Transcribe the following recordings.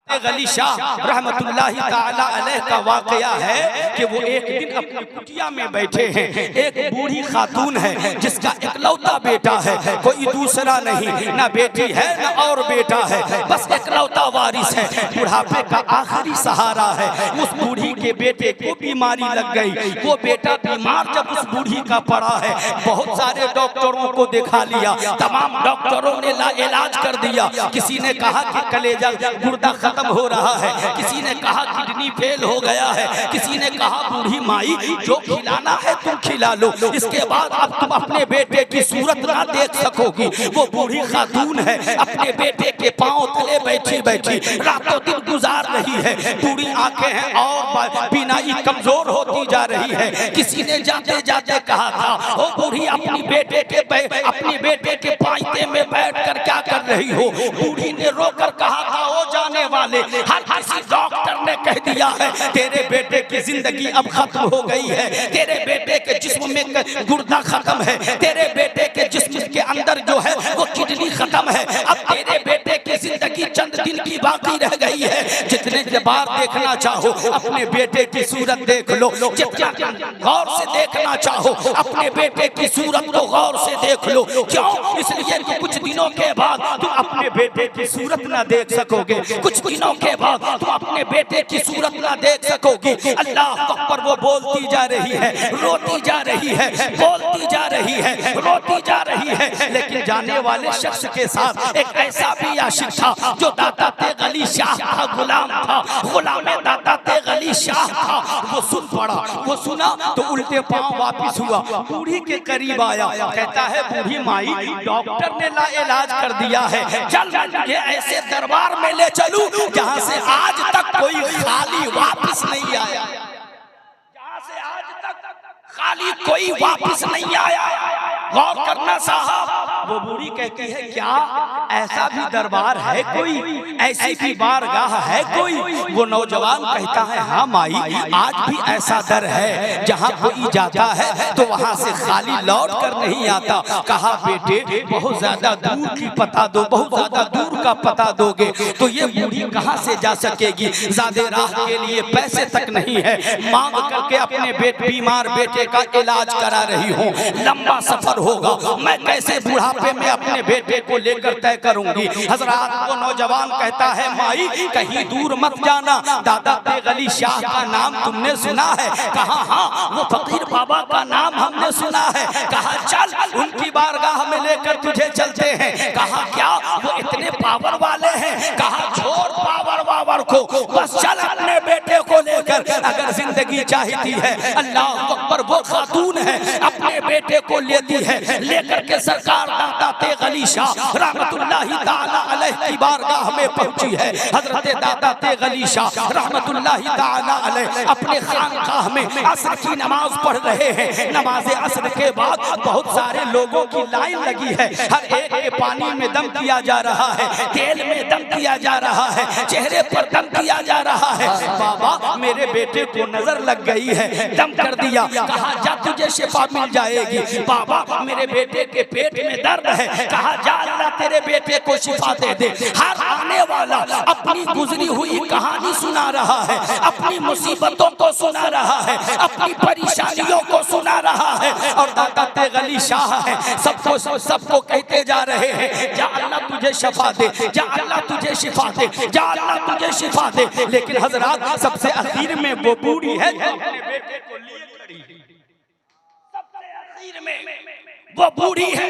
गली शाह रहमतुल्लाहि ताला अलैह का वाकया है कि वो एक दिन अपनी कुटिया में बैठे हैं। एक बूढ़ी खातून है जिसका इकलौता बेटा है, कोई दूसरा नहीं, ना बेटी है ना और बेटा है, बस इकलौता वारिस है, बुढ़ापे का आखिरी सहारा है। उस बूढ़ी के बेटे को बीमारी लग गई। वो बेटा बीमार जब उस बूढ़ी का पड़ा है, बहुत सारे डॉक्टरों को दिखा लिया, तमाम डॉक्टरों ने इलाज कर दिया। किसी ने कहा कि कलेजा गुर्दा खत्म हो रहा है, किसी ने कहा किडनी फेल हो गया है, किसी ने कहा बूढ़ी माई जो खिलाना है तुम खिला लो, इसके बाद अब तुम अपने बेटे की सूरत ना देख सकोगी। वो बूढ़ी खातून है, अपने बेटे के पांव तले बैठी बैठी रातों दिन गुजार रही है। बूढ़ी आंखें हैं और बीनाई कमजोर होती जा रही है। किसी ने जाते जाते कहा था, ओ बूढ़ी अपने बेटे के पायते में बैठकर क्या कर रही हो? बूढ़ी ने रोकर कहा था, ओ जाने वाले, हर किसी डॉक्टर ने कह दिया है तेरे बेटे की जिंदगी अब खत्म हो गई है, तेरे बेटे के जिस्म में गुर्दा खत्म है, तेरे बेटे के जिस्म के अंदर जो है वो किडनी खत्म है, अब तेरे बेटे की जिंदगी चंद दिन की बाकी रह गई है। जितने बार देखना चाहो अपने बेटे की सूरत देख लो, जितना गौर से देखना चाहो अपने बेटे की सूरत को गौर से देख लो। क्यों? इसलिए कि कुछ दिनों के बाद तुम अपने बेटे की सूरत ना देख सकोगे, कुछ दिनों के बाद तुम अपने बेटे की सूरत ना देख सकोगे। अल्लाह अकबर। वो बोलती जा रही है, रोती जा रही है, बोलती जा रही है, रोती जा रही है। लेकिन जाने वाले शख्स के साथ एक ऐसा भी आशिक था जो दाता तेगली शाह का गुलाम था, गुलाम दाता तेगली शाह था। वो सुन पड़ा, वो सुना तो उल्टे पांव वापिस हुआ, बूढ़ी के करीब आया, कहता है बूढ़ी माई डॉक्टर ने इलाज कर दिया है, चल मुझे ऐसे दरबार में ले चलूं जहां से आज तक कोई खाली वापस नहीं आया, जहां से आज तक खाली कोई वापस नहीं आया। गौर करना साहब। वो बूढ़ी कहती है, क्या ऐसा भी दरबार है कोई, ऐसी भी बारगाह है कोई? वो नौजवान कहता है, हाँ माई, आज भी ऐसा दर है जहाँ कोई जाता है तो वहाँ से खाली लौट कर नहीं आता। कहा बेटे बहुत ज्यादा दूर की पता दो, बहुत ज्यादा दूर का पता दोगे तो ये बूढ़ी कहाँ से जा सकेगी? ज्यादा राह के लिए पैसे तक नहीं है, मांग करके अपने बीमार बेटे का इलाज करा रही हूँ, लंबा सफर होगा, मैं कैसे बुढ़ापे में अपने बेटे को लेकर तय करूंगी? हजरात, वो नौजवान कहता है, माई कहीं दूर मत जाना, दादा तेगली शाह का नाम तुमने सुना है? कहा हाँ, वो फकीर बाबा का नाम हमने सुना है। कहा चल उनकी बारगाह में लेकर तुझे चलते हैं। कहा क्या वो इतने पावर वाले हैं? कहा छोड़ पावर वावर को, बस चल अपने बेटे को लेकर। अगर जिंदगी चाहती है, अल्लाह अकबर, वो खातून है अपने बेटे को लेती है, लेकर के सरकार दाता तेगली शाह रहमतुल्लाहि ताला अलैह की बारगाह में पहुंची है। हजरत दाता तेगली शाह रहमतुल्लाहि ताला अलैह अपने खानकाह में असर की नमाज पढ़ रहे हैं। नमाज असर के बाद बहुत सारे लोगों की लाइन लगी है, हर एक के पानी में दम किया जा रहा है, तेल में दम किया जा रहा है, चेहरे पर दम किया जा रहा है। बाबा मेरे बेटे को नजर लग गई है, दम कर दिया। कहा जा तुझे शिफा मिल जाएगी। बाबा मेरे बेटे के पेट में दर्द है। कहा जा अल्लाह तेरे बेटे को शिफा दे दे। हर आने वाला अपनी गुजरी हुई कहानी सुना रहा है, अपनी मुसीबतों को सुना रहा है, अपनी परेशानियों को सुना रहा है। और दाता तेगली शाह है, सबको कहते जा रहे हैं, जा अल्लाह तुझे शिफा दे, जा अल्लाह तुझे शिफा दे, जा अल्लाह तुझे शिफा दे। लेकिन हजरात, सबसे आखिर में वो बूढ़ी है जो अपने बेटे को लिए खड़ी है। सबसे आखिर में वो बूढ़ी है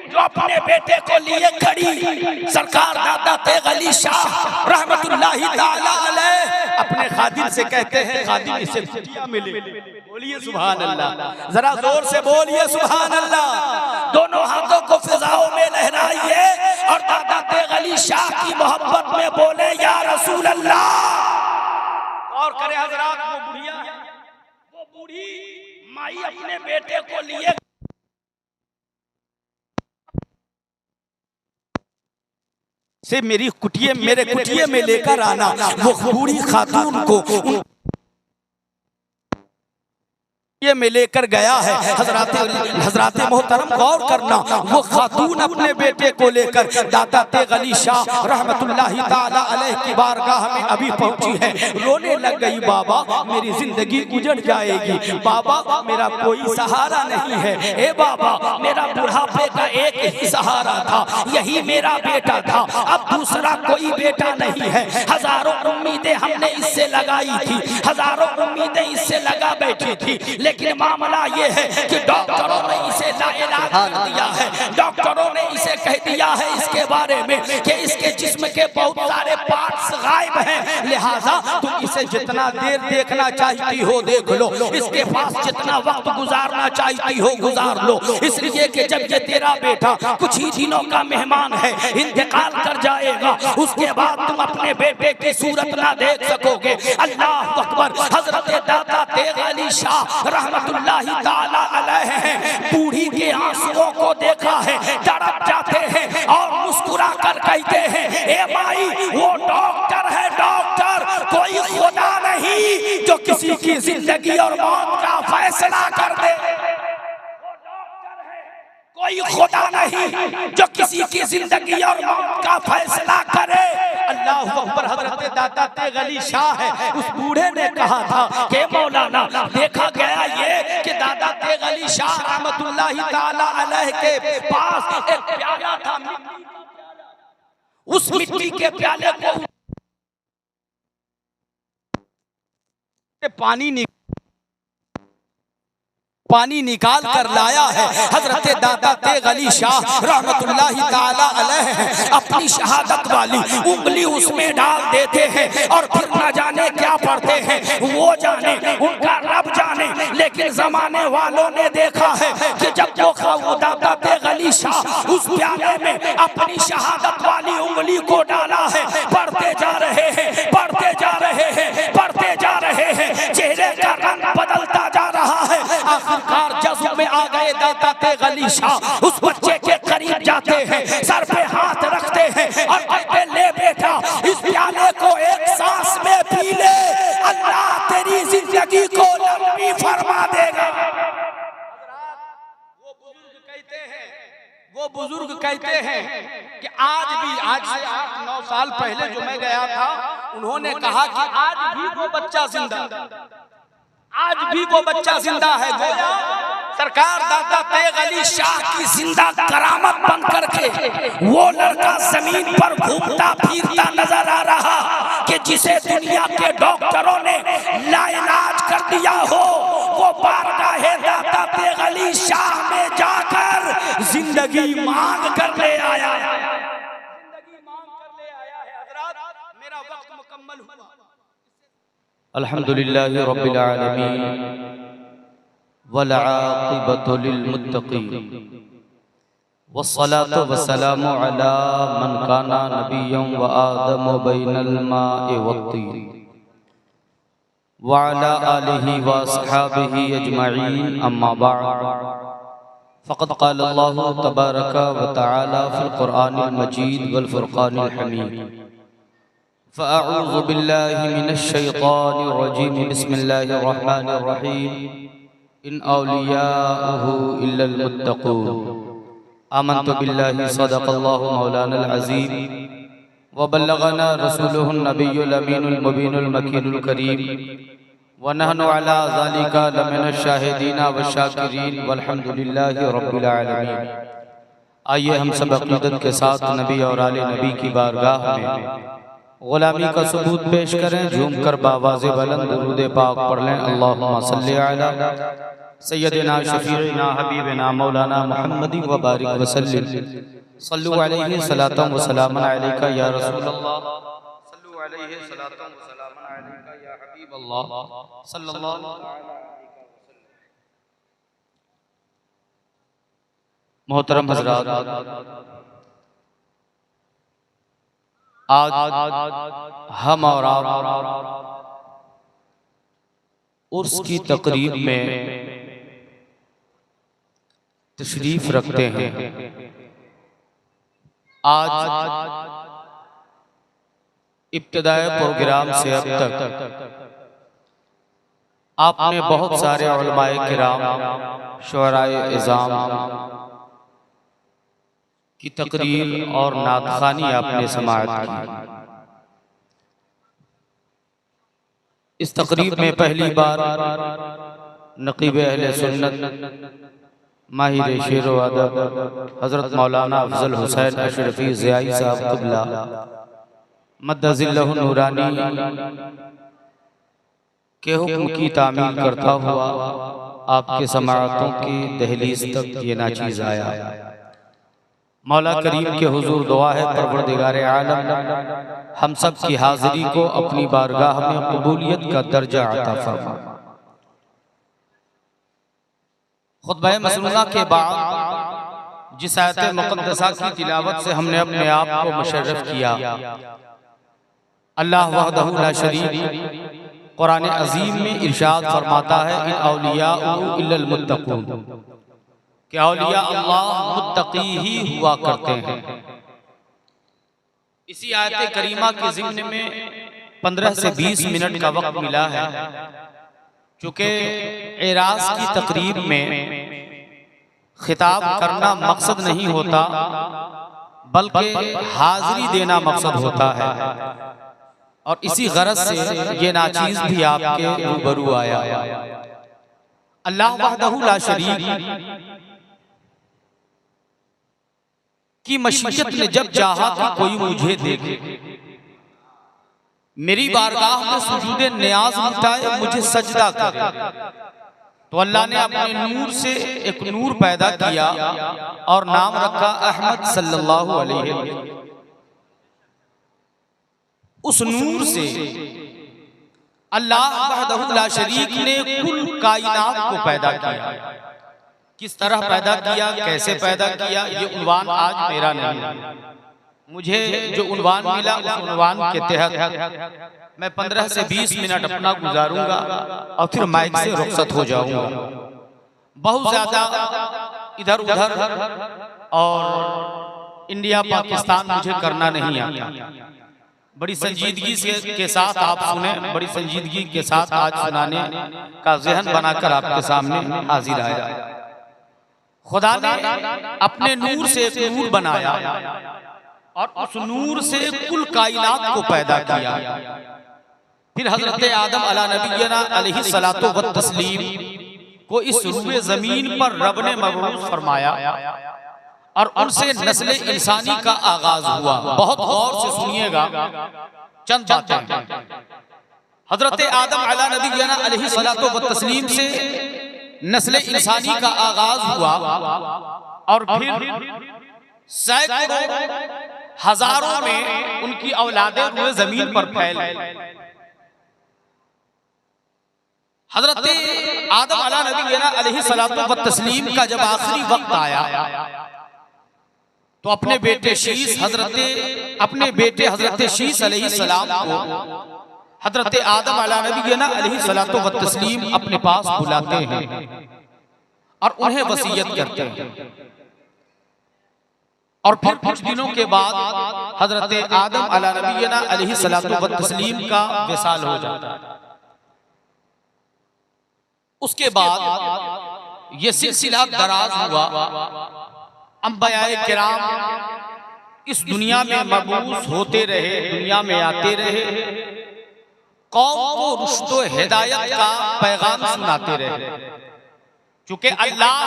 जो अपने बेटे को लिए खड़ी। सरकार दाता तेगली शाह रहमतुल्लाहि ताला अलैह अपने खादिम से कहते हैं, खादिम इसे कुटिया मिले। बोलिए सुभान अल्लाह, जरा जोर से बोलिए सुभान अल्लाह। दोनों हाथों को फिजाओं में लहराइए और दाता तेगली शाह की मोहब्बत में बोले, या रसूल अल्लाह। और करे हजरात, वो बूढ़ी माई अपने बेटे को लिए से मेरे कुटिये में लेकर आना। वो बूढ़ी खातून को ये में लेकर गया है। हजरत मोहतरम गौर करना, वो खातून अपने बेटे को लेकर दादा तेग अली शाह रहमतुल्लाहि ताला अलैह की बारगाह में अभी पहुंची है। रोने लग गई, बाबा मेरी जिंदगी उजड़ जाएगी, बाबा मेरा कोई सहारा नहीं है, ए बाबा मेरा बुढ़ापे का एक ही सहारा था, यही मेरा बेटा था, अब दूसरा कोई बेटा नहीं है। हजारों उम्मीदें हमने इससे लगाई थी, हजारों उम्मीदें इससे लगा बैठी थी, लेकिन मामला ये है कि डॉक्टरों ने इसे लाइलाज कर दिया है। डॉक्टरों ने इसे कह दिया है इसके बारे में कि इसके जिस्म के बहुत सारे पार्ट्स गायब हैं, लिहाजा तुम इसे जितना देर देखना चाहती हो देख लो, इसके पास जितना वक्त गुजारना चाहती हो गुजार लो, इसलिए कि जब ये तेरा बेटा कुछ ही दिनों का मेहमान है, इंतकाल कर जाएगा, उसके बाद तुम अपने बेटे की सूरत ना देख सकोगे। अल्लाह अकबर। हजरत दादा तेग अली शाह रहमतुल्लाहि ताला अलैह हैं, बूढ़ी के आंसुओं को देखा है, तड़प जाते हैं और मुस्कुरा कर कहते हैं, ए माई वो डॉक्टर है, डॉक्टर, कोई खुदा नहीं जो किसी की जिंदगी और मौत का फैसला कर दे, कोई खुदा नहीं जो किसी की जिंदगी और मौत का फैसला करे। अल्लाह अकबर। हजरत दादा तेग अली शाह है, उस बूढ़े ने कहा था कि मौलाना देखा गया ये कि दादा तेग अली शाह रहमतुल्लाहि ताला अलैह के पास एक प्याला था, उस मिट्टी के प्याले को पानी निकाल कर लाया है। हजरत दादा तेग अली शाह रहमतुल्लाहि ताला अलैह अपनी शहादत वाली उंगली उसमें डाल देते हैं और फिर न जाने क्या पढ़ते हैं, वो जाने, उनका रब जाने, लेकिन जमाने वालों ने देखा है कि जब वो दादा तेग अली शाह उस प्याले में अपनी शहादत वाली उंगली को डाला है, पढ़ते जा रहे हैं, पढ़ते जा रहे हैं, पढ़ते जा रहे हैं, चेहरे का रंग बदलता जा रहा है। आखिरकार जज्ब में आ गए दादा तेग अली शाह, उस बच्चे के करीब जाते हैं, सर पे हाथ रखते हैं और कहते, ले बेटा इस प्याले को एक सांस में पी ले, अल्लाह तेरी जिंदगी को लंबी फरमा देगा। वो बुजुर्ग कहते हैं कि आज से 8-9 साल पहले जो मैं गया था, उन्होंने कहा कि आज भी वो बच्चा जिंदा है। गोया सरकार दादा तेग अली शाह की जिंदा करामत बन करके वो लड़का जमीन पर घूमता फिरता नजर आ रहा कि जिसे दुनिया के डॉक्टरों ने लाइलाज कर दिया हो, वो बारगाहे दादा तेग अली शाह में जाकर जिंदगी मांग कर ले आया है। मेरा वक्त मुकम्मल हुआ। अल्हम्दुलिल्लाहि रब्बिल आलमीन वल आक़िबतु लिल मुत्तक़ीन वस्सलातु वस्सलामु अला मन काना नबिय्यन व आदम बैनल माइ वत्तीन व अला आलिहि व अस्हाबिहि अजमईन अम्मा बअद फ़क़द क़ाल अल्लाहु तबारक व तआला फ़िल क़ुरआनिल मजीद वल फ़ुरक़ानिल हमीद फ़अऊज़ु बिल्लाहि मिनश शैतानिर रजीम बिस्मिल्लाहिर रहमानिर रहीम इन औलियाउहु इल्लल मुत्तक़ून आमन्तु बिल्लाहि सदक़ल्लाहु मौलानल अज़ीम व बल्लगना रसूलुहुन नबियुल अमीनुल मुबीनुल मकीनुल करीम व नहनु अला ज़ालिका लमिनश शाहिदीन व शाकिरीन वल्हम्दुलिल्लाहि रब्बिल आलमीन। आइए हम सब अक़ीदत के साथ नबी और आले नबी की बारगाह में गुलामी का सबूत पेश करें, झूम कर बावाज़े बुलंद दुरूद पाक पढ़ लें। अल्लाहुम्मा सल्लि अला सय्यदिना शफीइना हबीबिना मौलाना मुहम्मदिन व बारिक व सल्लिम सल्लु अलैहि सलातन व सलामन अलैका या रसूलल्लाह सल्लु अलैहि सलातन व सलामन अलैका या हबीबल्लाह सल्लल्लाहु अलैहि वसल्लम। मोहतरम हज़रात, आज हम और आप उर्स की तकरीब में तशरीफ रखते हैं। आज इब्तिदाए प्रोग्राम से अब तक आपने बहुत सारे उलमाए किराम, शुअराए इज़ाम की तकरीर और नातखानी आपने समाअत की। इस तकरीर में पहली बार नक़ीब अहले सुन्नत माहिर शेर व अदब हज़रत मौलाना अफजल हुसैन अशरफी ज़ियाई साहब क़िबला मद्दज़िल्लहु नूरानी के हुक्म की तामील करता हुआ आपके समाअतों की दहलीज तक ये नाचीज़ आया। मौला करीम के हुजूर दुआ है परवरदिगार आलम हम सब की हाजिरी को अपनी बारगाह में कबूलियत का दर्जा अता फरमा। खुतबा मसनूना के बाद जिस आयत मुक़द्दसा की तिलावत से हमने अपने आप को मुशर्रफ किया, अल्लाह वहदहु ला शरीक कुरान अजीम में इरशाद फरमाता है इन औलियाउ इल्लल मुत्तक़ून, कि औलिया अल्लाह मुत्तकी ही हुआ करते हैं। इसी आयत करीमा के ज़िम्न में 15 से 20 मिनट का वक्त मिला है, चूँकि एराज की तकरीब में खिताब करना मकसद नहीं होता बल्कि हाजिरी देना मकसद होता है, और इसी गरज से ये नाचीज़ भी आपके रूबरू आया। अल्लाह वहदहु ला शरीक की मशीयत ने जब चाहा कि कोई मुझे देखे, मेरी बारगाह में सुजूद नियाज लुटाए, मुझे सजदा करे, तो अल्लाह ने अपने नूर से एक नूर पैदा किया और नाम रखा अहमद सल्लल्लाहु अलैहि वसल्लम। उस नूर से अल्लाह वहदहु ला शरीक ने कुल कायनात को पैदा किया। किस तरह पैदा किया, कैसे पैदा किया, ये उन्वान आज मेरा नहीं है। मुझे जो उन्वान मिला उस उन्वान के तहत मैं 15 से 20 मिनट अपना गुजारूंगा और फिर माइक से रुखसत हो जाऊंगा। बहुत ज्यादा इधर उधर और इंडिया पाकिस्तान मुझे करना नहीं आता। बड़ी संजीदगी के साथ आप सुने, बड़ी संजीदगी के साथ आज सुनाने का ज़हन बनाकर आपके सामने हाजिर आया। खुदा ने अपने नूर से एक नूर बनाया और उस नूर से कुल कायनात को पैदा किया। फिर हजरत आदम अला नबीना अलैहि सलातो व तस्लीम को इस रूए जमीन पर रब ने मबरूस फरमाया और उनसे नस्ल इंसानी का आगाज हुआ। बहुत गौर से सुनिएगा चंद बातें। हजरत आदम अला नबीना अलैहि सलातो व तस्लीम से नस्ल इंसानी का आगाज हुआ और फिर सैकड़ों हजारों में उनकी औलादें हुए जमीन पर फैल गई। हजरत आदम अला नबीना अलैहि सलातो व तस्लीम का जब आखिरी वक्त आया तो अपने बेटे हजरत शीस अलैहि सलाम को हजरत आदम अला नबीना अलैहि सलातो व तस्लीम अपने पास बुलाते हैं और उन्हें वसीयत करते हैं। और फिर कुछ दिनों के बाद हजरत आदम अला नबीना अलैहि सलातो व तस्लीम का विसाल हो जाता है। उसके बाद ये सिलसिला दराज हुआ। अंबियाए किराम इस दुनिया में मबूस होते रहे, दुनिया में आते रहे, कौम को रुश्द व हिदायत का पैगाम सुनाते रहे। चूंकि अल्लाह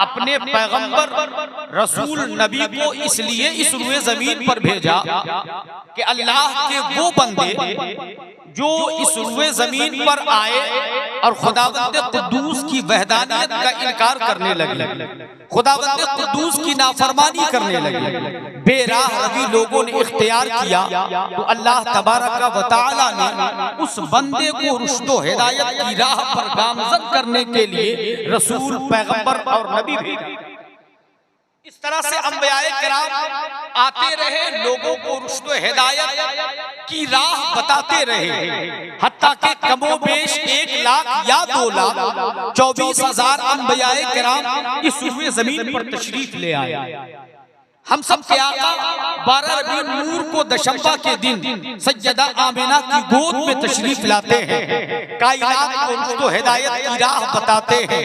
अपने पैगंबर रसूल नबी को इसलिए इस रुए जमीन पर भेजा कि अल्लाह के वो बंदे जो इस रुए जमीन पर आए और खुदावंद कुद्दूस की वहदानियत का इनकार करने लगे, खुदावंद कुद्दूस की नाफरमानी करने लगे, बेराह रवी लोगों ने इख्तियार किया, तो अल्लाह तबारक व तआला ने उस बंदे को रुश्द व हिदायत की राह पर गामजन करने के लिए रसूल, पैगंबर और नबी भेजा। इस तरह से अंबियाए किराम आते रहे, लोगों को रुश्द व हिदायत की राह बताते रहे, हत्ता के कमोबेश 1 लाख या 2 लाख 24,000 अंबियाए किराम इस रुए जमीन पर तशरीफ ले आए। हम सब के आका 12 रबीउल नूर को दशंबा के दिन सैयदा आमिना की गोद में तशरीफ लाते हैं, कायनात को रुश्तो हिदायत की राह बताते हैं,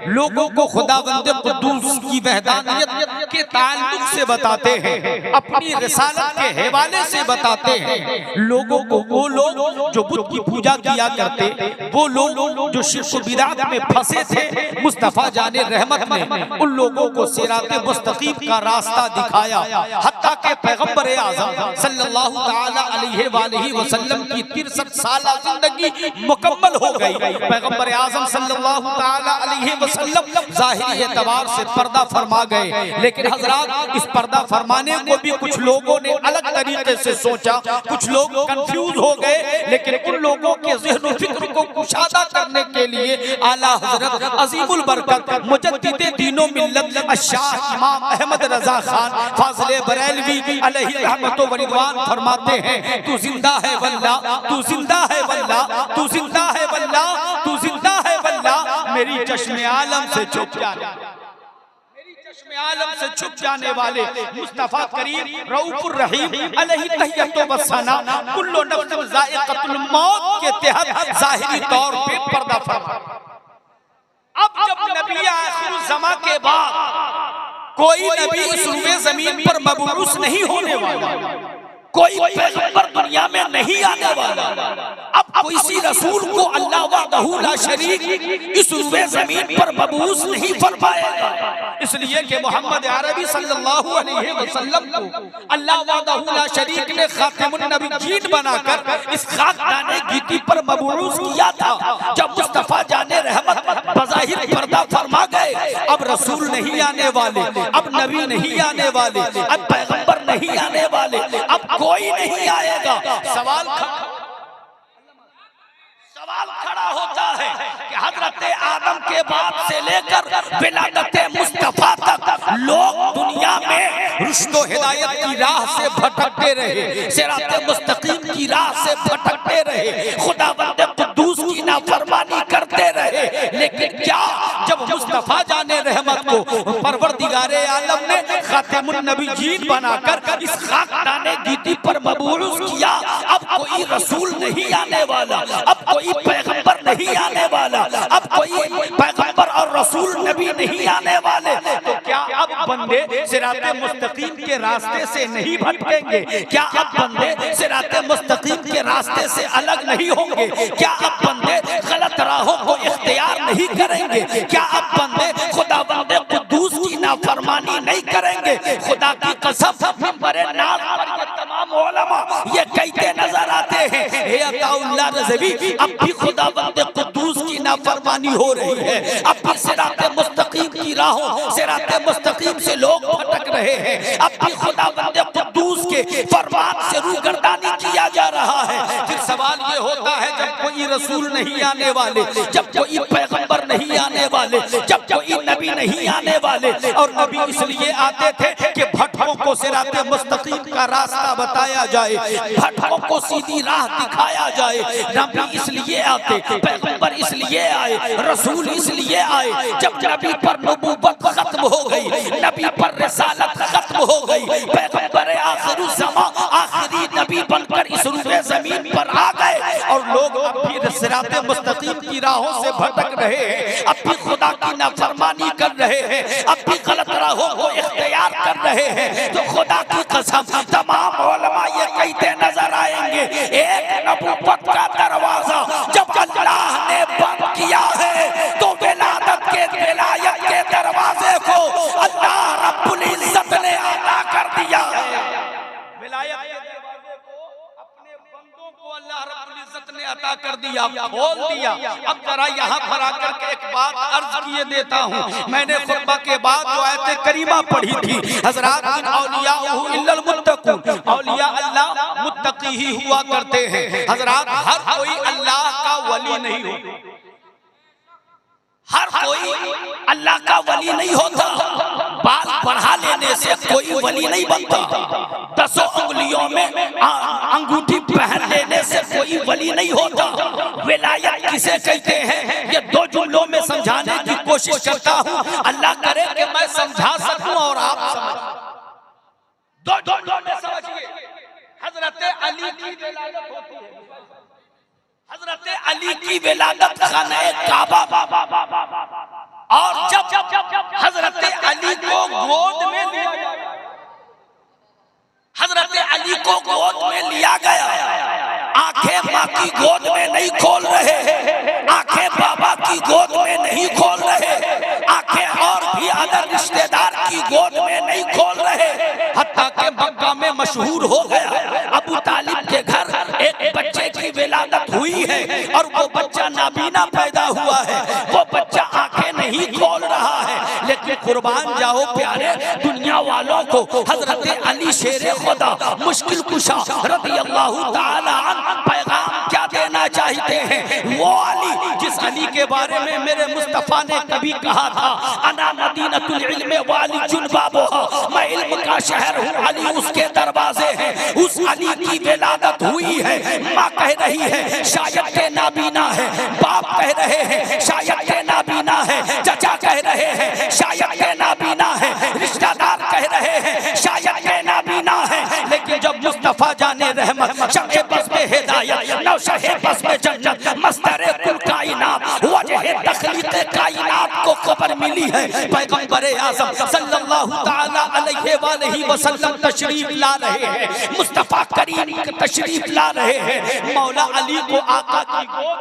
लोगों को खुदावंद कुद्दूस की वहदानियत के ताल्लुक से बताते हैं, अपनी रिसालत के हवाले से बताते हैं। लोगों को वो लोग जो बुत की पूजा किया करते, वो लोग जो शिर्क बिदअत में फंसे थे, मुस्तफा जाने रहमत ने उन लोगों को सिरात मुस्तकीम का रास्ता दिखाया। हत्ता के पैगंबर आज़म सल्लल्लाहु ताला अलैहि वसल्लम की 63 साल जिंदगी मुकम्मल हो गई। पैगंबर आज़म सल्लल्लाहु ताला अलैहि वसल्लम ज़ाहिरी एतबार से पर्दा फरमा गए, लेकिन हजरात इस पर्दा फरमाने को भी कुछ लोगों ने अलग तरीके से सोचा, कुछ लोग कंफ्यूज हो गए। लेकिन उन लोगों के ज़हन फिक्र को कुशादा करने के लिए आला हजरत अज़ीमुल बरकत मुजद्दिद दीनो मिल्लत अश-शाह इमाम अहमद रज़ा खान फाज़िले बरेलवी अलैहि रहमतो व रिदवान फरमाते हैं, तू जिंदा है वल्ला, तू जिंदा है वल्ला, तू जिंदा है वल्ला, तू जिंदा है वल्ला, मेरी चश्मे आलम से छुप जाने, मेरी चश्मे आलम से छुप जाने वाले मुस्तफा करीम रऊफुर रहीम अलैहि तहियतो व सना कुल्लु नफ्सिन ज़ाइक़तुल मौत के तहत ज़ाहिरी तौर पे पर्दा फरमा। अब जब नबी आखिर ज़मा के बाद कोई नबी इस रुए जमीन पर मबऊस नहीं होने वाला, कोई पैगंबर दुनिया में नहीं आने वाला, अब किसी रसूल को अल्लाह वहदहू ला शरीक इस रुए जमीन पर मबऊस नहीं फरमाएगा। इसलिए कि मोहम्मद अरबी सल्लल्लाहु अलैहि वसल्लम को अल्लाह वहदहू ला शरीक ने खातिमुन नबिय्यीन बनाकर इस खाकदाने गीती पर मबऊस किया था। जब मुस्तफा जाने रहमत बज़ाहिर पर्दा फरमा गए, अब रसूल नहीं आने वाले, अब नबी नहीं आने वाले, अब पैगंबर नहीं आने वाले, अब कोई नहीं आएगा। सवाल खड़ा होता है कि हजरत आदम के बाद से लेकर विलादत मुस्तफा तक लोग दुनिया में रुश्तो हिदायत की राह से भटकते रहे, सिरात मुस्तकीम की राह से भटकते रहे, खुदावंद कुद्दूस की नाफरमानी करते रहे। लेकिन क्या जब मुस्तफा जाने रहमत को परवरदिगारे आलम ने खातिमुन नबिय्यीन बनाकर इस खाकदाने गीती पर मबऊस किया, अब कोई रसूल नहीं आने वाला, अब कोई पैगंबर नहीं आने वाला, अब कोई पैगंबर और रसूल नबी नहीं आने वाले, तो क्या अब बंदे सिराते मुस्तकीम के रास्ते से नहीं भटकेंगे? क्या अब बंदे सिराते मुस्तकीम के रास्ते से अलग नहीं होंगे? क्या अब बंदे गलत राहों को इख्तियार नहीं करेंगे? क्या अब बंदे खुदावंद कुद्दूस की नाफरमानी नहीं करेंगे? खुदा की कसम मिंबरे नाज़ पर ये तमाम उलमा ये कहते नजर आते हैं, हे अताउल्लाह रज़वी अब भी खुदावंद कुद्दूस की नाफरमानी हो रही है, अब भी सिराते मुस्तकीम की राहों सिराते मुस्तकीम से लोग भटक रहे हैं, अब भी खुदावंद कुद्दूस के फरमान से रूगर्दानी किया जा रहा है। फिर सवाल ये होता है, जब कोई रसूल नहीं आने वाले, जब कोई पैगंबर नहीं आने वाले, जब कोई नबी नहीं आने वाले, और नबी इसलिए आते थे कि भटकों को सिराते मुस्तकीम का रास्ता बताया जाए, भटकों को सीधी राह दिखाया जाए। नबी इसलिए आते, पैगंबर इसलिए आए, रसूल इसलिए आए। जब नबी पर नबूवत खत्म हो गई, नबी पर रिसालत खत्म हो गई, पैगंबर आखिरुज़्ज़मा आखिरी नबी बनकर इस रुए जमीन पर आ गए, और लोग अब भी सिराते मुस्तकीम की राहों से भटक रहे हैं, अब भी खुदा की नाफरमानी कर रहे हैं, अब भी गलत राहों को इख्तियार कर रहे हैं। तो खुदा की कसम तमाम उलमा ये कहते नजर आएंगे, एक नबूवत का दरवाजा जब अल्लाह ने बंद किया है, तो विलादत के विलायत के दरवाजे को अल्लाह रब्बुल इज्जत ने अता कर दिया है। विलायत के दरवाजे को अपने बंदों को अल्लाह रब्बुल इज्जत ने अता कर दिया, खोल दिया। अब जरा यहाँ पर आकर के एक बात अर्ज किए देता हूँ। मैंने खुतबा के बाद जो आयत करीमा पढ़ी थी, हज़रात इन औलियाहु इल्लल मुत्तक़ून, औलिया अल्लाह मुत्तकी ही हुआ करते हैं। हज़रात हर कोई अल्लाह का वली नहीं होता, हर कोई अल्लाह का वली नहीं होता। बाल बढ़ा लेने से कोई वली नहीं बनता, 10 उंगलियों में अंगूठी पहन लेने से कोई वली नहीं होता। विलायत किसे कहते हैं, ये 2 जुमलों में समझाने की कोशिश करता हूँ, अल्लाह करे कि मैं समझा सकूं और आप समझ। दो समझिए, हजरत अली की विलादत होती है, हजरत अली की विलादत खाने काबा, और जब हजरत अली को गोद में लिया गया, हजरत अली को गोद में लिया गया, आंखें माँ की गोद में नहीं खोल रहे, आंखें बाबा की गोद में नहीं खोल रहे, आंखें और भी अदर रिश्तेदार की गोद में नहीं खोल रहे, हत्ता के मक्का में मशहूर हो गया अबू तालिब के घर एक बच्चे की विलादत हुई है और वो बच्चा नाबीना पैदा हुआ है, वो बच्चा आंखें नहीं खोल रहा है। लेकिन कुर्बान जाओ प्यारे दुनिया वालों को हजरत अली शेर खुदा मुश्किल कुशा रज़ी अल्लाह ताला अन्हु पैगाम क्या देना चाहते हैं। वो अली जिस अली के बारे में मेरे मुस्तफा ने कभी कहा था, अना मदीनतुल इल्म वाली जुनबाबुहा, मैं इल्म का शहर हूँ, अली उसके दरवाजे हैं। उस अली की विलादत हुई है, माँ कह रही है शायद के नाबीना है, बाप कह रहे हैं शायद के नाबीना है, चचा कह रहे हैं शायद के नाबीना है, रिश्तेदार कह रहे हैं शायद के नाबीना है। लेकिन जब मुस्तफा जाने रहमत शमे बस में हिदायत नौशहे बस में जन्नत मस्तरे कुल कायनात वजह तखलीक कायनात को खबर मिली है, पैगंबर आज़म सल्लल्लाहु ताला अलैहि वसल्लम तशरीफ ला रहे हैं, मुस्तफा करीम तशरीफ ला रहे हैं। मौला अली को आका की गोद,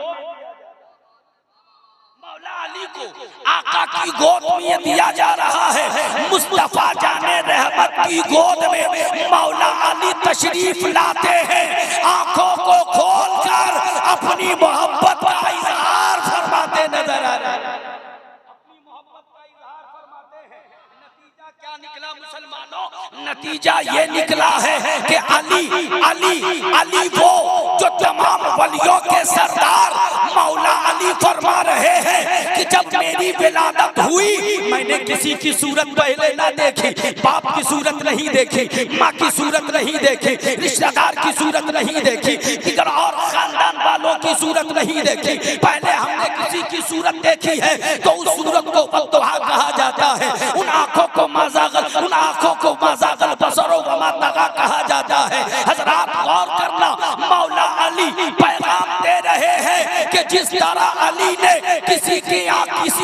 मौला अली को आका की गोद में दिया जा रहा है। मुस्तफा जाने रहमत की गोद में मौला अली तशरीफ लाते हैं, आंखों को खोलकर अपनी मोहब्बत का इजहार फरमाते नजर आ रहे हैं, अपनी मोहब्बत का इजहार फरमाते हैं। नतीजा क्या निकला मुसलमानों? नतीजा ये निकला है कि अली अली अली वो जो तमाम वलियों के सरदार मौला अली फरमा रहे हैं कि जब मेरी विलादत हुई मैंने किसी की सूरत पहले ना देखी, बाप की सूरत नहीं देखी, माँ की सूरत नहीं देखी, रिश्तेदार की सूरत नहीं देखी, इधर और खानदान वालों की सूरत नहीं देखी। पहले हमने किसी की सूरत देखी है तो उस सूरत को बद्दुआ कहा जाता है, उन आंखों को माज़ागल, उन आंखों को माज़ागल बसरो वमा तगा कहा जाता है। हजरात गौर करना, मौला अली पैगाम दे रहे हैं कि जिस तरह अली ने किसी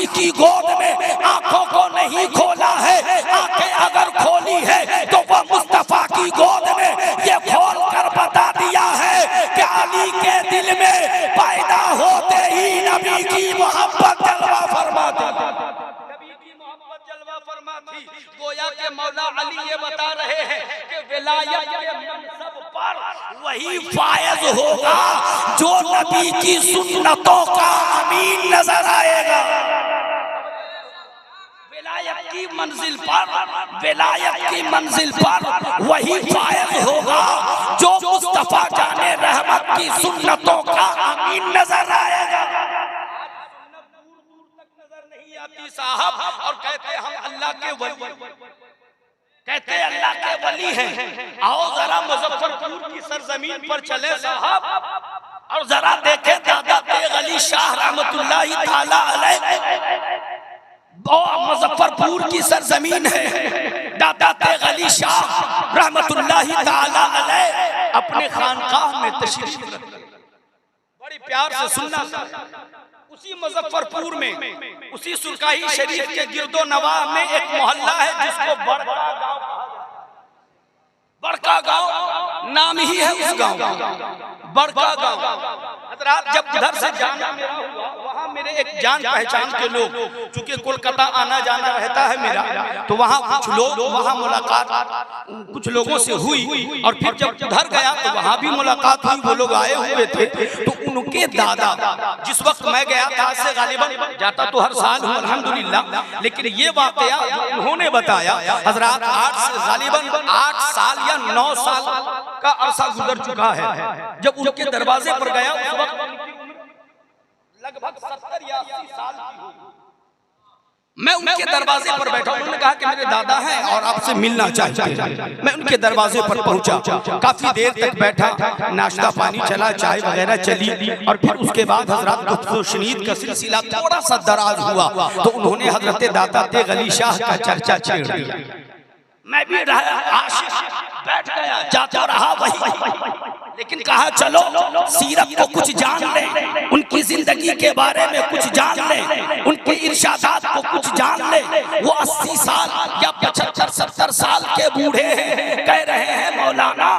की गोद में आंखों को नहीं खोला है, आंखें अगर खोली है तो वह मुस्तफा की गोद में ये खोल कर बता दिया है कि अली के दिल में पैदा होते ही नबी की मोहब्बत जलवा फरमाती, नबी की मोहब्बत जलवा फरमाती। गोया के मौला अली ये बता रहे हैं कि विलायत के मनसब पर वही फायज होगा जो नबी की सुन्नतों का अमीन नजर आएगा। विलायत की मंजिल पर, विलायत की मंजिल पर वही फायज होगा जो मुस्तफा जाने रहमत की सुन्नतों का अमीन नजर आएगा। साहब और कहते हम अल्लाह के वली, कहते अल्लाह के वली हैं। आओ जरा मुजफ्फरपुर की सरजमीन पर चले साहब और जरा देखें दादा तेग अली शाह रहमतुल्लाहि ताला अलैह, मुजफ्फरपुर की सरजमीन है, दादा तेग अली शाह रहमतुल्लाहि ताला अलैह अपने खानकाह में तशरीफ रखते। बड़ी प्यार से सुनना, उसी मुजफ्फरपुर में उसी सुरकाही शरीफ के गिरदो नवाह में एक मोहल्ला है जिसको बड़का गांव, बड़का गांव नाम ही है उस गांव, बड़का गांव। हजरात जब इधर से जाना मेरा हुआ, वहाँ मेरे एक जान पहचान के लोग, चूंकि कोलकाता आना जाना रहता है मेरा, तो वहाँ कुछ लोग, वहाँ मुलाकात कुछ लोगों से हुई और फिर जब उधर गया तो वहाँ भी मुलाकात हुई। वो लोग आए हुए थे तो उनके दादा, जिस वक्त मैं गया था से गालिबन जाता तो हर साल हूँ अल्हम्दुलिल्लाह, लेकिन ये वाकया उन्होंने बताया हजरात 8 साल या 9 साल का अरसा गुजर चुका है। जब उनके दरवाजे पर गया उस वक्त लगभग 70 या 80 साल की हुई। मैं उनके दरवाजे पर बैठा, उन्होंने कहा कि मेरे दादा हैं और आपसे मिलना चाहते हैं। मैं उनके दरवाजे पर पहुंचा, काफी देर तक बैठा, नाश्ता पानी चला, चाय वगैरह चली और फिर उसके बाद हजरत गुफ्तगू-ओ-शनीद का सिलसिला थोड़ा सा दराज हुआ तो उन्होंने हजरत दादा तेग अली शाह का चर्चा छेड़ दिया। मैं भी आशिक बैठ गया, जाता रहा वही, लेकिन कहा चलो सीरत को कुछ जान ले, उनकी जिंदगी के बारे में कुछ जान ले, उनके इरशादात को कुछ जान ले। वो 80 साल या 75-70 साल के बूढ़े हैं, कह रहे हैं मौलाना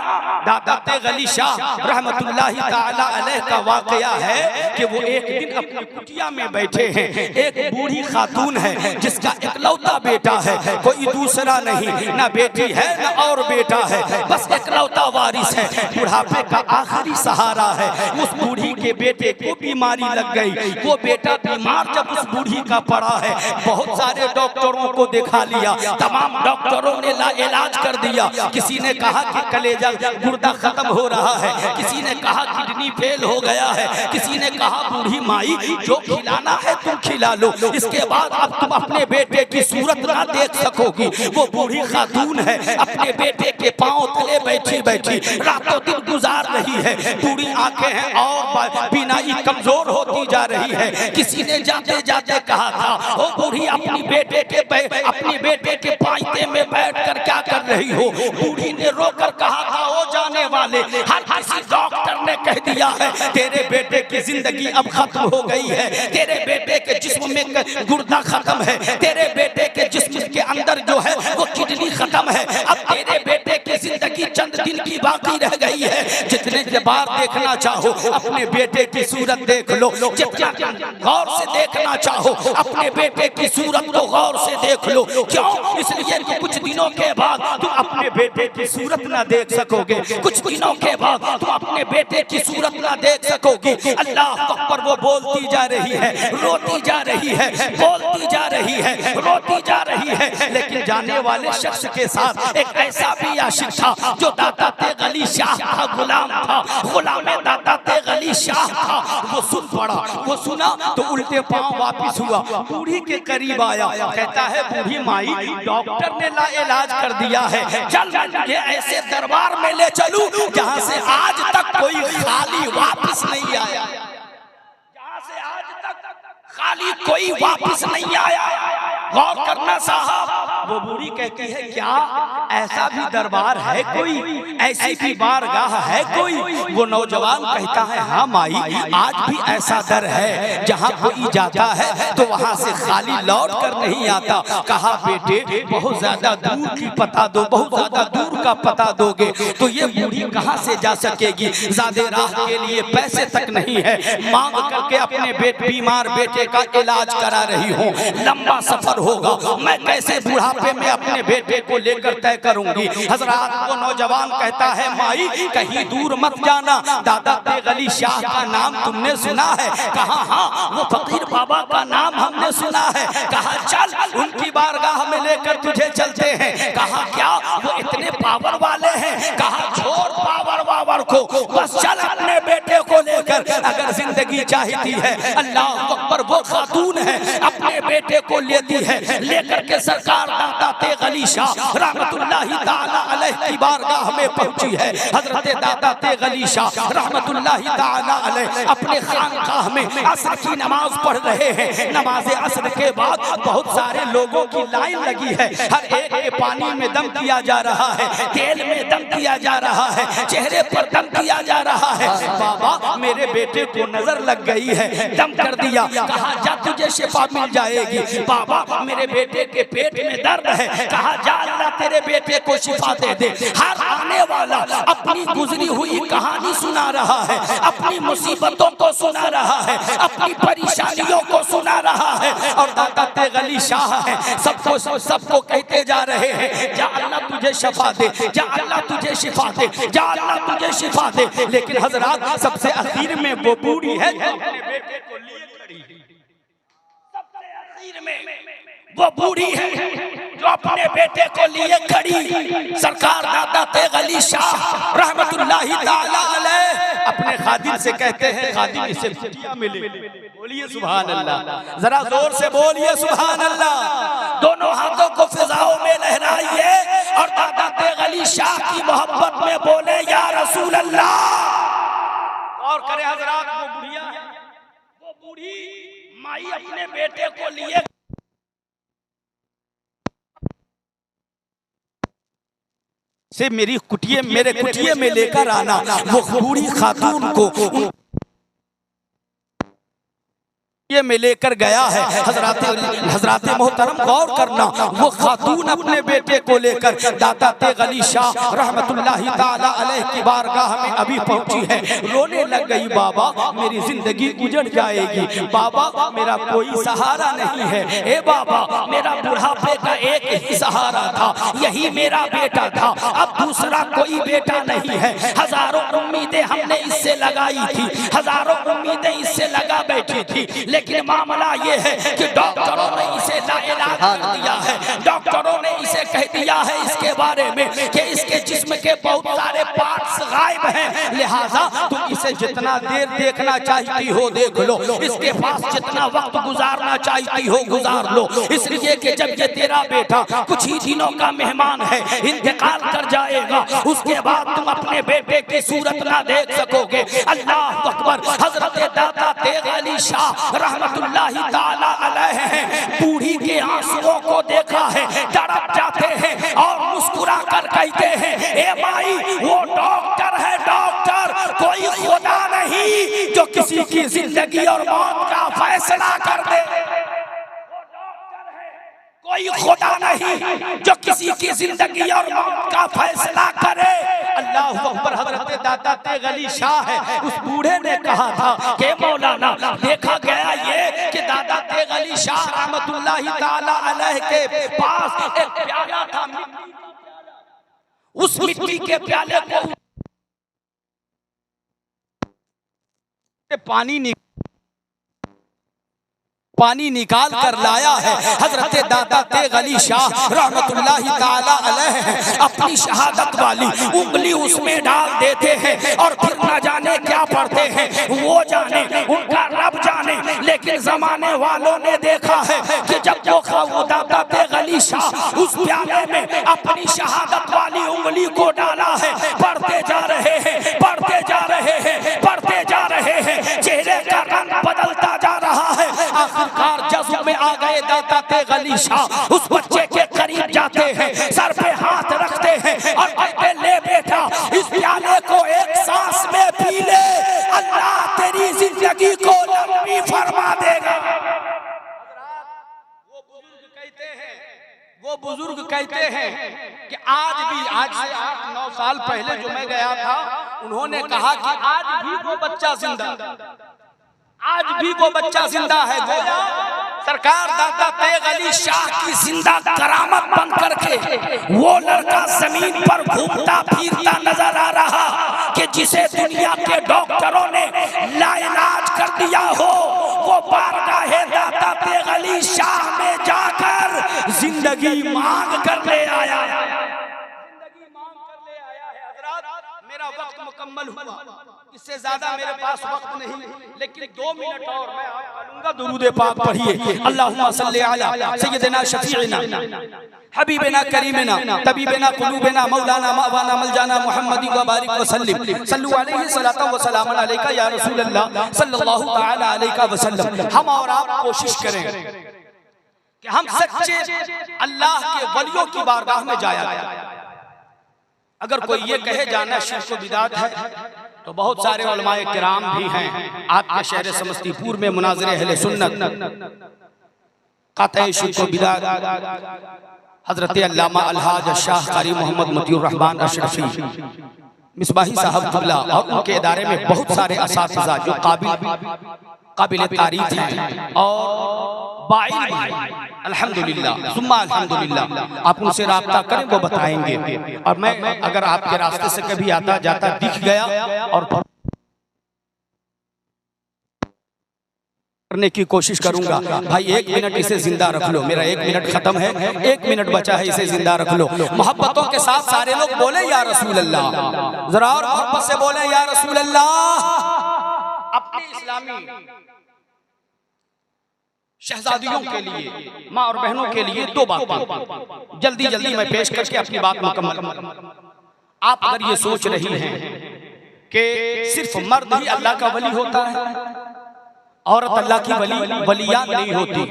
दादा तेग अली शाह रहमतुल्लाहि ताला अलैह का वाकया है कि वो एक दिन अपनी कुटिया में बैठे हैं, एक बूढ़ी खातून है जिसका इकलौता बेटा है, कोई दूसरा नहीं, ना बेटी है ना और बेटा है, बस इकलौता वारिस है, बुढ़ापे का आखिरी सहारा है। उस बूढ़ी के बेटे को बीमारी लग गई, वो बेटा बीमार जब उस बूढ़ी का पड़ा है, बहुत सारे डॉक्टरों को दिखा लिया, तमाम डॉक्टरों ने इलाज कर दिया। किसी ने कहा कि कलेजा गुर्दा खत्म हो रहा है, किसी ने कहा किडनी फेल हो गया है, किसी ने कहा बूढ़ी माई जो खिलाना है तुम खिला लो, इसके बाद अब तुम अपने बेटे की सूरत ना देख सकोगी। वो बूढ़ी खातून है, अपने बेटे के पांव तले बैठी बैठी रातों दिन गुजार रही है, बूढ़ी आंखें हैं और बीनाई कमजोर होती जा रही है। किसी ने जाते जाते कहा था ओ बूढ़ी अपने बेटे के पायते में बैठकर क्या कर रही हो। बूढ़ी ने रोकर कहा था ओ जाने वाले, हर किसी डॉक्टर ने कह दिया है तेरे बेटे की जिंदगी अब खत्म हो गई है, तेरे बेटे के जिस्म में गुर्दा खत्म है, तेरे बेटे के जिस्म के अंदर जो है वो किडनी खत्म है, अब तेरे बेटे की जिंदगी चंद दिन की बाकी रह गई है। जितने बार देखना चाहो अपने बेटे की सूरत देख लो, जितना गौर से देखना चाहो अपने बेटे की सूरत को गौर से देख लो। क्यों? इसलिए कि कुछ दिनों के बाद तुम अपने बेटे की सूरत ना देख सकोगे, कुछ दिनों के बाद तुम अपने बेटे की सूरत ना देख सकोगे। अल्लाह अकबर। वो बोलती जा रही है, रोती जा रही है, बोलती जा रही है, रोती जा रही है, लेकिन जाने वाले शख्स के साथ एक ऐसा भी आशिक था जो दादा तेग अली शाह का गुलाम था, गुलाम दादा तेग अली शाह था। वो सुन पड़ा, वो सुना तो उल्टे पांव वापिस हुआ, बूढ़ी के करीब आया, कहता है बूढ़ी माई डॉक्टर ने इलाज कर दिया है, चल मैं तुझे ऐसे दरबार में ले चलूं जहां से आज तक कोई खाली वापस नहीं आया, जहां से आज तक खाली कोई वापस नहीं आया। गौर करना साहब, वो बूढ़ी कहती है क्या ऐसा भी दरबार है कोई, ऐसी भी बारगाह है कोई? वो नौजवान कहता है हाँ माई, आज भी ऐसा दर है जहाँ कोई जाता है तो वहाँ से खाली लौट कर नहीं आता। कहा बेटे बहुत ज्यादा दूर की पता दो, बहुत ज्यादा दूर का पता दोगे तो ये बूढ़ी कहाँ से जा सकेगी, ज्यादा राह के लिए पैसे तक नहीं है, मांग करके अपने बीमार बेटे का इलाज करा रही हूँ, लंबा सफर होगा, मैं कैसे बुढ़ापे में अपने बेटे को लेकर तय करूंगी। हजरात, वो नौजवान कहता है माई कहीं दूर मत जाना, दादा तेग अली शाह का नाम तुमने सुना है? कहा हाँ, वो फकीर बाबा का नाम हमने सुना है। कहा चल उनकी बारगाह में लेकर तुझे चलते हैं। कहा क्या वो इतने पावर वाले हैं? कहा छोड़ पावर वावर को, बस चल अपने बेटे को लेकर, अगर जिंदगी चाहती है। अल्लाह अकबर। वो खातून है अपने बेटे को लेती है, लेकर के सरकार दादा तेग अली शाह रहमतुल्लाहि ताला अलैह की बारगाह में पहुंची है। हजरत दादा तेग अली शाह रहमतुल्लाहि ताला अलैह अपने खानकाह में असर की नमाज पढ़ रहे हैं। नमाज असर के बाद बहुत सारे लोगों की लाइन लगी है, हर एक के पानी में दम किया जा रहा है, तेल में दम किया जा रहा है, चेहरे पर दम किया जा रहा है। बाबा मेरे बेटे को नजर लग गई है, दम कर दिया। कहा जा तुझे शिफा मिल जाएगी। बाबा मेरे बेटे के पेट में दर्द है। कहा जा अल्लाह तेरे बेटे को शिफा दे दे। हर आने वाला अपनी गुजरी हुई कहानी सुना रहा है, अपनी मुसीबतों को सुना रहा है, अपनी परेशानियों को सुना रहा है, और दादा तेग अली शाह है सबको कहते जा रहे हैं जा अल्लाह तुझे शिफा दे, जा अल्लाह तुझे शिफा दे, जा अल्लाह तुझे शिफा दे। लेकिन हजरात सबसे आखिर में वो बूढ़ी है जो अपने बेटे को लिए खड़ी है, सबसे आखिर में वो बूढ़ी है जो अपने बेटे को लिए खड़ी। सरकार दादा तेग अली शाह रहमतुल्लाहि ताला अलैह अपने खादिम से कहते हैं खादिम इसे कुटिया मिले। बोलिए सुभान अल्लाह, जरा जोर से बोलिए सुभान अल्लाह। दोनों हाथों को फिजाओं में लहराइए और दादा तेग अली शाह की मोहब्बत में बोले या रसूल अल्लाह। और करे हजरात, वो बूढ़ी माई अपने बेटे को लिए से मेरे कुटिये में लेकर आना। वो बूढ़ी खातून को ये में लेकर गया है। हजरात मोहतरम गौर करना, वो खातून अपने बेटे को लेकर दादा तेग अली शाह रहमतुल्लाहि ताला अलैह की बारगाह में अभी पहुंची है। रोने लग गई, बाबा मेरी जिंदगी गुजर जाएगी, बाबा मेरा कोई सहारा नहीं है, ए बाबा मेरा बुढ़ापे का एक ही सहारा था, यही मेरा बेटा था, अब दूसरा कोई बेटा नहीं है। हजारों उम्मीदें हमने इससे लगाई थी, हजारों उम्मीदें इससे लगा बैठी थी, लेकिन मामला ये है कि डॉक्टरों ने इसे लाइलाज कर दिया है। डॉक्टरों ने इसे कह दिया है इसके बारे में कि इसके जिस्म के बहुत सारे पार्ट्स गायब हैं, लिहाजा तुम इसे जितना देर देखना चाहती हो देख लो, इसके पास जितना वक्त गुजारना चाहती हो गुजार लो, इसलिए कि जब ये तेरा बेटा कुछ ही दिनों का मेहमान है, इंतकाल कर जाएगा, उसके बाद तुम अपने बेटे की सूरत ना देख सकोगे। अल्लाह अकबर। हजरत दादा तेग अली शाह रहमतुल्लाहि ताला अलैह बूढ़ी के आंसुओं को देखा है, तड़प जाते हैं और मुस्कुरा कर कहते हैं, ए माई वो डॉक्टर है, डॉक्टर, कोई खुदा नहीं जो किसी की जिंदगी और मौत का फैसला कर दे, कोई खुदा नहीं जो किसी की जिंदगी और मौत का फैसला करे। अल्लाह अकबर। हजरत दादा तेग अली शाह है, उस बूढ़े ने कहा था कि मौलाना देखा गया ये कि दादा तेग अली शाह रहमतुल्लाहि ताला अलैह के पास एक प्याला था, उस मिट्टी के प्याले को पानी निकाल कर लाया है। हजरत दादा तेग अली शाह रहमतुल्लाहि ताला अलैह अपनी शहादत वाली उंगली उसमें डाल देते हैं और फिर न जाने क्या पढ़ते हैं, वो जाने, उनका रब जाने, लेकिन जमाने वालों ने देखा है कि जब वो दादा तेग अली शाह उस प्याले में अपनी शहादत वाली उंगली को डाला है, पढ़ते जा रहे हैं, पढ़ते जा रहे हैं, पढ़ते जा रहे हैं, चेहरे का रंग बदलता जा रहा है। आखिरकार जज्ब में आ गए दादा तेग अली शाह, उस बच्चे के करीब जाते हैं, सर पे हाथ रखते हैं और कहते, ले बेटा इस प्याले को एक सांस में पी ले, अल्लाह तेरी जिंदगी को लंबी फरमा देगा। वो बुजुर्ग कहते हैं कि आज से 8-9 साल पहले जो मैं गया था, उन्होंने कहा कि आज भी वो बच्चा जिंदा है। गोया सरकार दादा तेग अली शाह की जिंदा करामत बन करके वो लड़का जमीन पर घूमता फिरता नजर आ रहा कि जिसे दुनिया के डॉक्टरों ने लाइलाज कर दिया हो, वो बारगाहे दादा तेग अली शाह में जाकर जिंदगी मांग कर ले आया। मेरा वक्त मुकम्मल हुआ, इससे ज्यादा मेरे पास वक्त नहीं, लेकिन 2 मिनट और मैं आपका लूंगा। दुरूद पाक पढ़िए। अल्लाहुम्मा सल्ली अला सय्यिदिना शफीइना हबीबिना करीमिना तबीबिना कुलूबिना मौलाना मवाना मलजाना मुहम्मदी व बारिक व सल्लिम सल्लु अलैहि सलातन व सलामन अलैका या रसूल अल्लाह सल्लल्लाहु तआला अलैका व सल्लम। हम और आप कोशिश करें कि हम सच्चे अल्लाह के वलियों की बारगाह में जाया करें। अगर कोई ये कहे जाना शिर्क व बिदात है, तो बहुत सारे उलमाए किराम भी हैं। आपके शहर समस्तीपुर में मुनाज़िर अहले सुन्नत क़त्ई शिर्क व बिदात हजरत अल्लामा अलहाज शाह कारी मोहम्मद मतियुर रहमान अशरफी मिसबाही साहब क़िबला और उनके इदारे में बहुत सारे असातिज़ा जो काबिल तारीफ हैं और बाइल अल्हम्दुलिल्लाह सुम्मा अल्हम्दुलिल्लाह, आप उनसे राब्ता करें, वो बताएंगे। और मैं अगर आपके रास्ते से कभी आता जाता दिख गया और करने की कोशिश करूंगा, भाई 1 मिनट इसे जिंदा रख लो, मेरा 1 मिनट खत्म है, 1 मिनट बचा है, इसे जिंदा रख लो। मोहब्बतों के साथ सारे लोग बोले या रसूल अल्लाह, जरा और मोहब्बत से बोले या रसूल अल्लाह। अपने इस्लामी शहजादियों के लिए, माँ और बहनों के लिए 2 बातें जल्दी मैं पेश करके अपनी बात मुकम्मल। आप अगर ये सोच रही हैं कि सिर्फ मर्द ही अल्लाह का वली होता है, औरत अल्लाह की वलिया नहीं होती,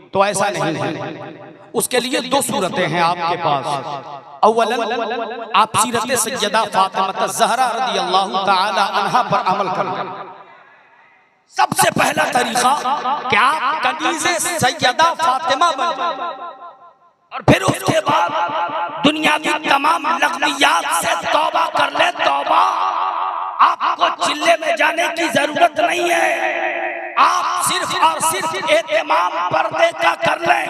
तो ऐसा नहीं है। उसके लिए दो सूरतें हैं आपके पास। अव्वलन आप सीरत सैयदा फातिमा ज़हरा रज़ियल्लाहु ताला अन्हा पर अमल करें। सबसे पहला तरीका कि आप कनीज़े सैयदा फातिमा बन जाएं और फिर उसके बाद दुनियावी तमाम लग़वियात से तौबा कर ले। तौबा, आपको चिल्ले में जाने की जरूरत नहीं है। आप सिर्फ और सिर्फ एहतमाम पर्दे का कर लें,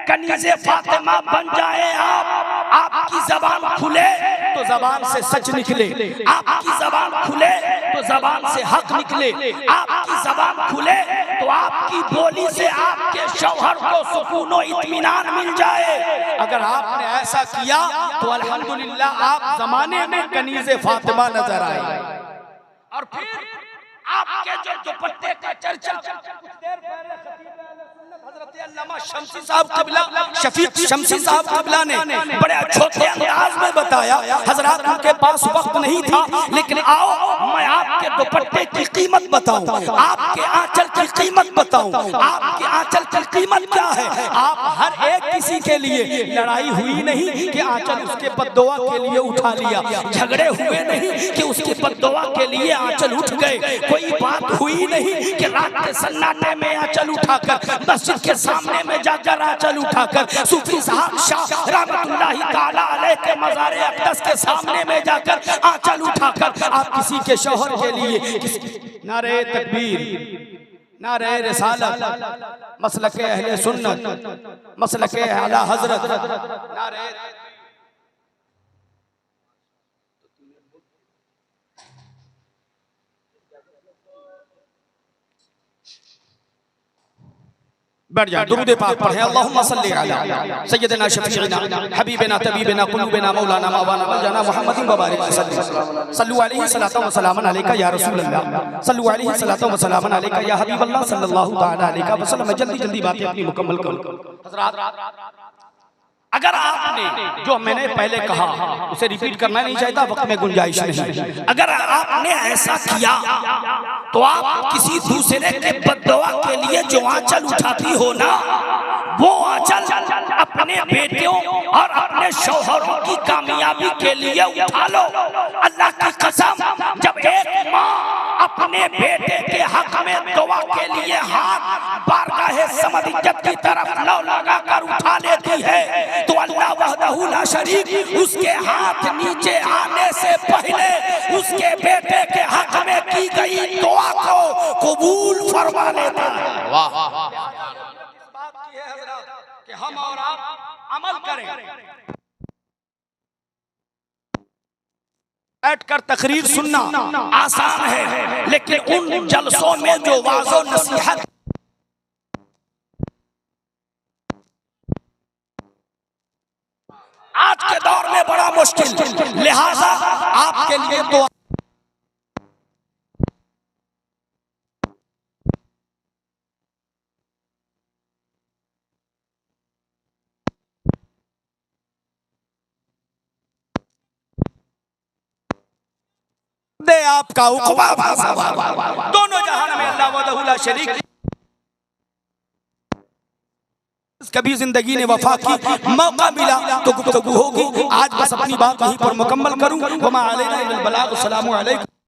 कनीज़े फातिमा बन जाए आप। आपकी जबान खुले तो जबान से सच निकले, आपकी जबान खुले तो जबान से हक निकले, आपकी जबान खुले तो आपकी बोली से आपके शौहर को सुकून और इत्मीनान मिल जाए। अगर आपने ऐसा किया तो अल्हम्दुलिल्लाह आप जमाने में कनीज़े फातिमा नजर आए। और फिर आपके जो दुपट्टे का चर्चा कुछ देर पहले हज़रत अल्लामा शम्सी साहब क़िबला, शफीक शम्सी साहब क़िबला ने बड़े छोटे अंदाज में बताया। हजरात उनके पास वक्त नहीं था, लेकिन आओ मैं आपके दुपट्टे की कीमत बताऊं, आपके आंचल की कीमत बताऊं। आपके आंचल की कीमत क्या है? आप हर एक किसी के लिए लड़ाई हुई नहीं कि आंचल उसके बद्दुआ के लिए उठा लिया, झगड़े हुए नहीं कि उसके बद्दुआ के लिए आंचल उठ गए, कोई बात हुई नहीं कि रात के सन्नाटे में आंचल उठाकर मस्जिद के सामने में जाकर आंचल उठाकर सूफी साहब शाह रहमतुल्लाहि ताला अलैह के मज़ार अक़दस के सामने में जाकर आंचल उठाकर आप किसी के शौहर के लिए नारे तकबीर, नारे रिसालत, मसलके अहले सुन्नत, मसलके आला हज़रत, नारे बैठ जाए। दुरूद पाक पढ़े। अल्लाहुम्मा सल्ली अला सय्यदना शफीअना हबीबना तबीबना कुलूबना मौलाना मवाना वजाना मुहम्मदिन व बारिक वसल्लम। सल्लु अलैहि सलातु व सलामन अलैका या रसूल अल्लाह, सल्लु अलैहि सलातु व सलामन अलैका या हबीब अल्लाह सल्लल्लाहु तआला अलैहि वसल्लम। जल्दी जल्दी बातें अपनी मुकम्मल करो। हज़रात, अगर आपने जो मैंने पहले कहा उसे रिपीट करना नहीं चाहता, वक्त में गुंजाइश नहीं। अगर आपने ऐसा किया तो आप किसी दूसरे के बद्दुआ के लिए जो आंचल उठाती हो ना, वो आंचल अपने बेटियों और अपने शौहरों की कामयाबी के लिए उठा लो। अल्लाह की कसम, जब एक माँ अपने बेटे के हक में दुआ के लिए हाथ बारगाहे समद इज्जत की तरफ लौ लगा कर उठा लेती है, तो अल्लाह वहदहू ला शरीक उसके हाथ नीचे आने से पहले उसके बेटे के हक में की गई दुआ को कबूल फरमा लेता है। वाह, बात की है हज़रात कि हम और आप अमल करें। बैठकर तकरीर सुनना आसान है, लेकिन उन जलसों में जो वाज़ो नसीहत आज के दौर में बड़ा मुश्किल, लिहाजा आपके लिए तो दे आपका उक़बा दोनों जहान में अल्लाह वहदहू ला शरीक। कभी जिंदगी ने वफा की, मौका मिला तो गुफ्तगू होगी। आज बस अपनी बात यहीं पर मुकम्मल करूं। वमा अलैना इल्लल बलाग। अस्सलामु अलैकुम।